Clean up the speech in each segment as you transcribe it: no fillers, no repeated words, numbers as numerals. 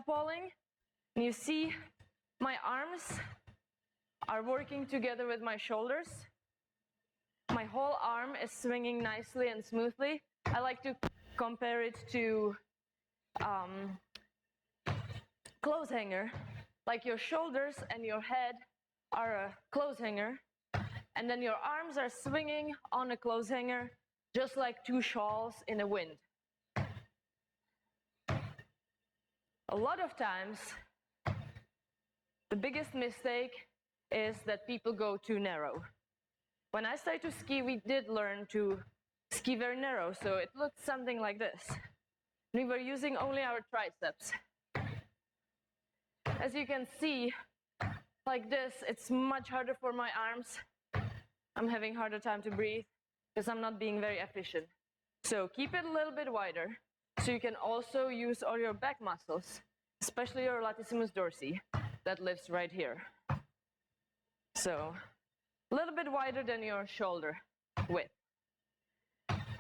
polling. And you see my arms are working together with my shoulders. My whole arm is swinging nicely and smoothly. I like to compare it to clothes hanger. Like your shoulders and your head are a clothes hanger, and then your arms are swinging on a clothes hanger, just like two shawls in the wind. A lot of times, the biggest mistake is that people go too narrow. When I started to ski, we did learn to ski very narrow, so it looked something like this. We were using only our triceps. As you can see, like this, it's much harder for my arms. I'm having a harder time to breathe because I'm not being very efficient. So keep it a little bit wider so you can also use all your back muscles, especially your latissimus dorsi that lives right here. So a little bit wider than your shoulder width.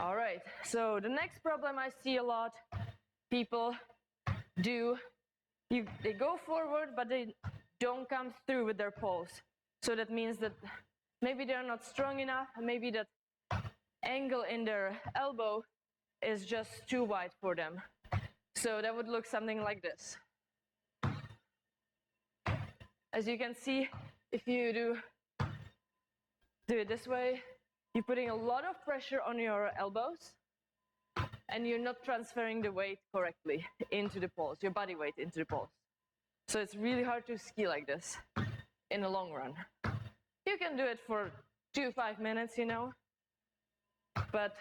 All right, so the next problem I see a lot people do, they go forward, but they don't come through with their poles. So that means that maybe they're not strong enough, maybe that angle in their elbow is just too wide for them. So that would look something like this. As you can see, if you do it this way, you're putting a lot of pressure on your elbows, and you're not transferring the weight correctly into the poles, your body weight into the poles. So it's really hard to ski like this in the long run. You can do it for 2 to 5 minutes, you know, but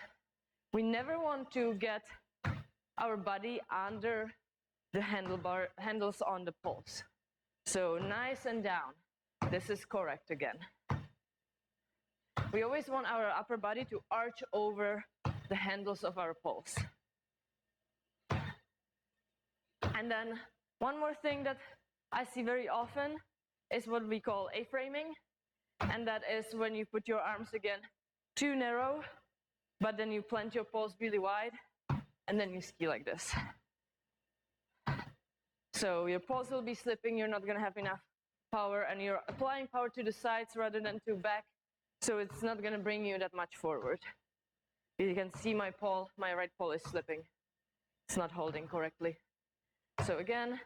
we never want to get our body under the handles on the poles. So nice and down. This is correct again. We always want our upper body to arch over the handles of our poles. And then one more thing that I see very often is what we call A-framing. And that is when you put your arms again too narrow, but then you plant your poles really wide, and then you ski like this. So your poles will be slipping, you're not going to have enough power, and you're applying power to the sides rather than to back, so it's not going to bring you that much forward. You can see my pole, my right pole is slipping. It's not holding correctly. So again,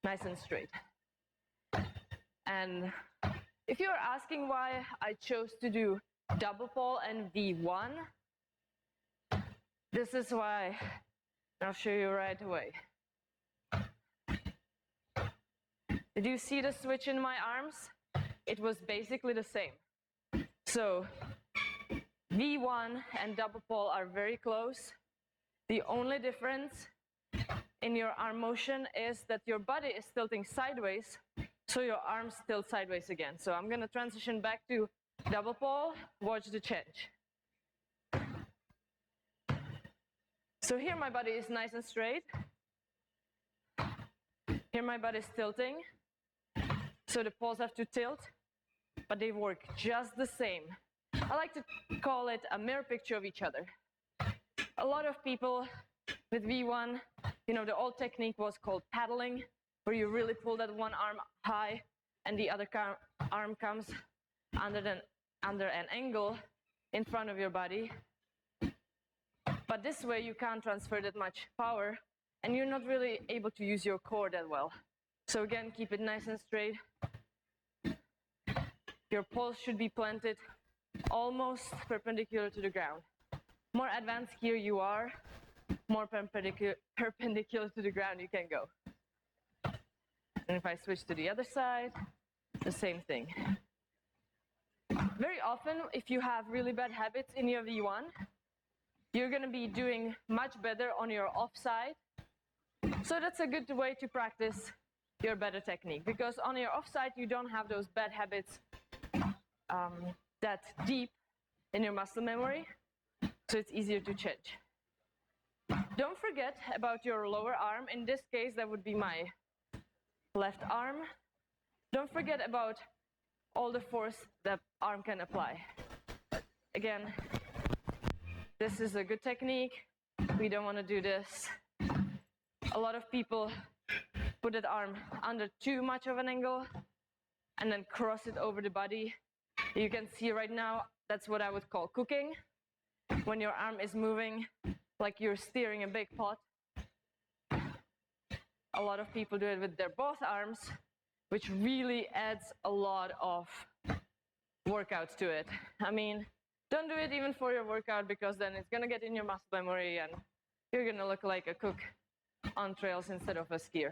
nice and straight. And if you're asking why I chose to do double pole and V1, this is why. I'll show you right away. Did you see the switch in my arms? It was basically the same. So V1 and double pole are very close. The only difference in your arm motion is that your body is tilting sideways, so your arms tilt sideways again. So I'm going to transition back to double pole. Watch the change. So here my body is nice and straight. Here my body is tilting. So the poles have to tilt, but they work just the same. I like to call it a mirror picture of each other. A lot of people with V1, you know, the old technique was called paddling, where you really pull that one arm high and the other arm comes under an angle in front of your body. But this way you can't transfer that much power, and you're not really able to use your core that well. So again, keep it nice and straight. Your poles should be planted almost perpendicular to the ground. More advanced here you are, more perpendicular to the ground you can go. And if I switch to the other side, the same thing. Very often, if you have really bad habits in your V1, you're going to be doing much better on your offside. So that's a good way to practice your better technique, because on your offside you don't have those bad habits that deep in your muscle memory, so it's easier to change. Don't forget about your lower arm. In this case, that would be my left arm. Don't forget about all the force that arm can apply. Again, this is a good technique. We don't want to do this. A lot of people put that arm under too much of an angle and then cross it over the body. You can see right now, that's what I would call cooking. When your arm is moving like you're steering a big pot. A lot of people do it with their both arms, which really adds a lot of workout to it. I mean, don't do it even for your workout, because then it's gonna get in your muscle memory and you're gonna look like a cook on trails instead of a skier.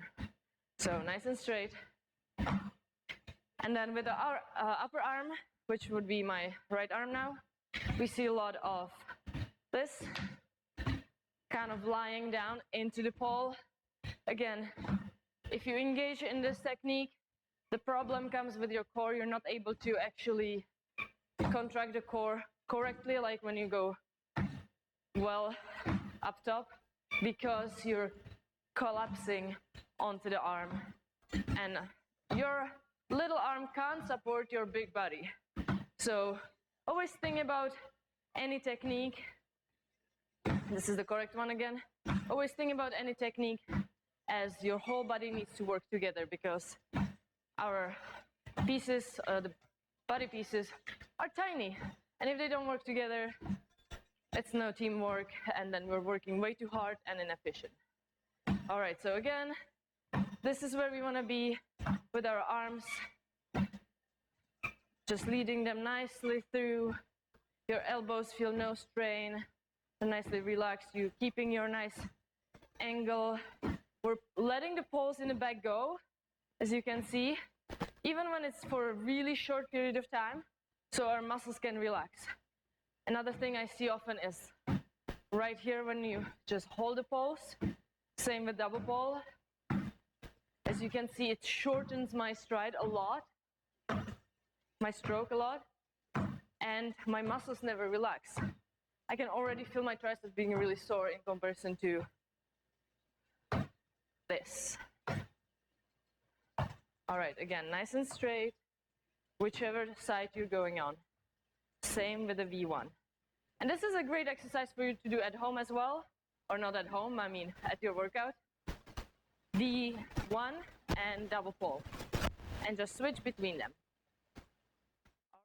So nice and straight. And then with the upper arm, which would be my right arm now, we see a lot of this, kind of lying down into the pole. Again, if you engage in this technique, the problem comes with your core. You're not able to actually contract the core correctly, like when you go well up top, because you're collapsing onto the arm. And your little arm can't support your big body. So always think about any technique. This is the correct one again. Always think about any technique as your whole body needs to work together, because our pieces, the body pieces, are tiny. And if they don't work together, it's no teamwork, and then we're working way too hard and inefficient. All right, so again, this is where we want to be with our arms. Just leading them nicely through. Your elbows feel no strain. They're nicely relaxed. You keeping your nice angle. We're letting the poles in the back go, as you can see, even when it's for a really short period of time, so our muscles can relax. Another thing I see often is right here when you just hold the poles. Same with double pole. As you can see, it shortens my stride a lot, my stroke a lot, and my muscles never relax. I can already feel my triceps being really sore in comparison to this. All right, again, nice and straight, whichever side you're going on. Same with the V1. And this is a great exercise for you to do at home as well, or not at home, I mean at your workout. V1 and double pole, and just switch between them.